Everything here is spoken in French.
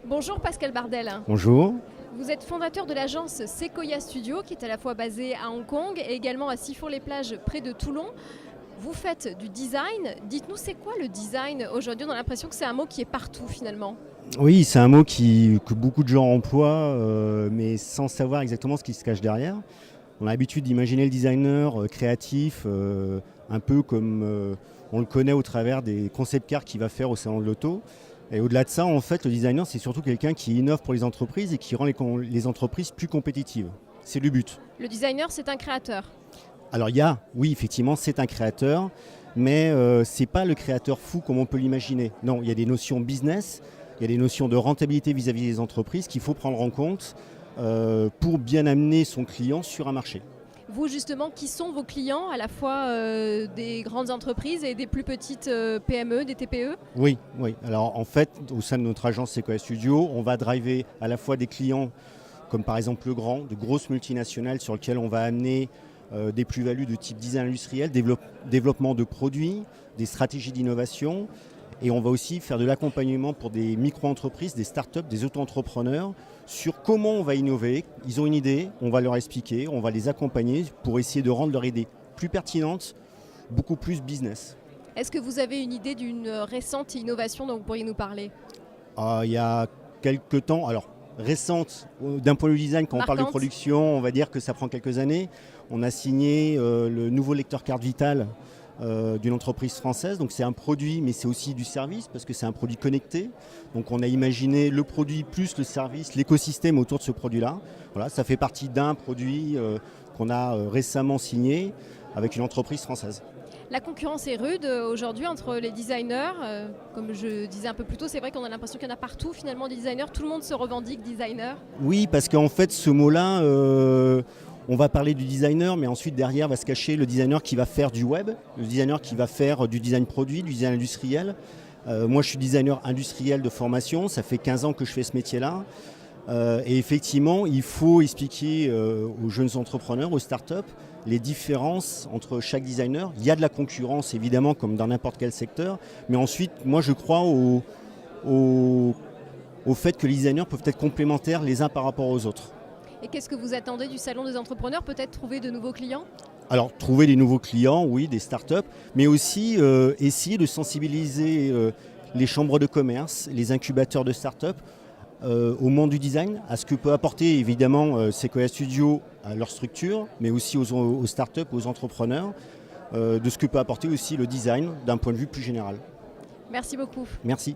Bonjour Pascal Bardel. Bonjour. Vous êtes fondateur de l'agence Sequoia Studio qui est à la fois basée à Hong Kong et également à Sifour-les-Plages près de Toulon. Vous faites du design. Dites-nous, c'est quoi le design aujourd'hui? On a l'impression que c'est un mot qui est partout finalement. Oui, c'est un mot que beaucoup de gens emploient, mais sans savoir exactement ce qui se cache derrière. On a l'habitude d'imaginer le designer créatif, un peu comme on le connaît au travers des concept cars qu'il va faire au salon de l'auto. Et au-delà de ça, en fait, le designer, c'est surtout quelqu'un qui innove pour les entreprises et qui rend les entreprises plus compétitives. C'est le but. Le designer, c'est un créateur. Alors oui, effectivement, c'est un créateur, mais c'est pas le créateur fou comme on peut l'imaginer. Non, il y a des notions business, il y a des notions de rentabilité vis-à-vis des entreprises qu'il faut prendre en compte pour bien amener son client sur un marché. Vous, justement, qui sont vos clients, à la fois des grandes entreprises et des plus petites PME, des TPE? Oui. Alors en fait, au sein de notre agence Sequoia Studio, on va driver à la fois des clients comme par exemple le grand, de grosses multinationales sur lesquelles on va amener des plus-values de type design industriel, développement de produits, des stratégies d'innovation. Et on va aussi faire de l'accompagnement pour des micro-entreprises, des startups, des auto-entrepreneurs sur comment on va innover. Ils ont une idée, on va leur expliquer, on va les accompagner pour essayer de rendre leur idée plus pertinente, beaucoup plus business. Est-ce que vous avez une idée d'une récente innovation dont vous pourriez nous parler? Il y a quelques temps, alors récente, d'un point de vue design, quand on parle de production, on va dire que ça prend quelques années. On a signé le nouveau lecteur carte vitale d'une entreprise française. Donc c'est un produit, mais c'est aussi du service parce que c'est un produit connecté. Donc on a imaginé le produit plus le service, l'écosystème autour de ce produit-là. Voilà, ça fait partie d'un produit qu'on a récemment signé avec une entreprise française. La concurrence est rude aujourd'hui entre les designers. Comme je disais un peu plus tôt, c'est vrai qu'on a l'impression qu'il y en a partout finalement des designers. Tout le monde se revendique designer. Oui, parce qu'en fait ce mot-là, on va parler du designer, mais ensuite derrière va se cacher le designer qui va faire du web, le designer qui va faire du design produit, du design industriel. Moi je suis designer industriel de formation, ça fait 15 ans que je fais ce métier-là. Et effectivement, il faut expliquer aux jeunes entrepreneurs, aux startups, les différences entre chaque designer. Il y a de la concurrence évidemment comme dans n'importe quel secteur, mais ensuite moi je crois au fait que les designers peuvent être complémentaires les uns par rapport aux autres. Et qu'est-ce que vous attendez du salon des entrepreneurs? Peut-être trouver de nouveaux clients? Alors trouver des nouveaux clients, oui, des startups, mais aussi essayer de sensibiliser les chambres de commerce, les incubateurs de startups au monde du design, à ce que peut apporter évidemment Sequoia Studio à leur structure, mais aussi aux startups, aux entrepreneurs, de ce que peut apporter aussi le design d'un point de vue plus général. Merci beaucoup. Merci.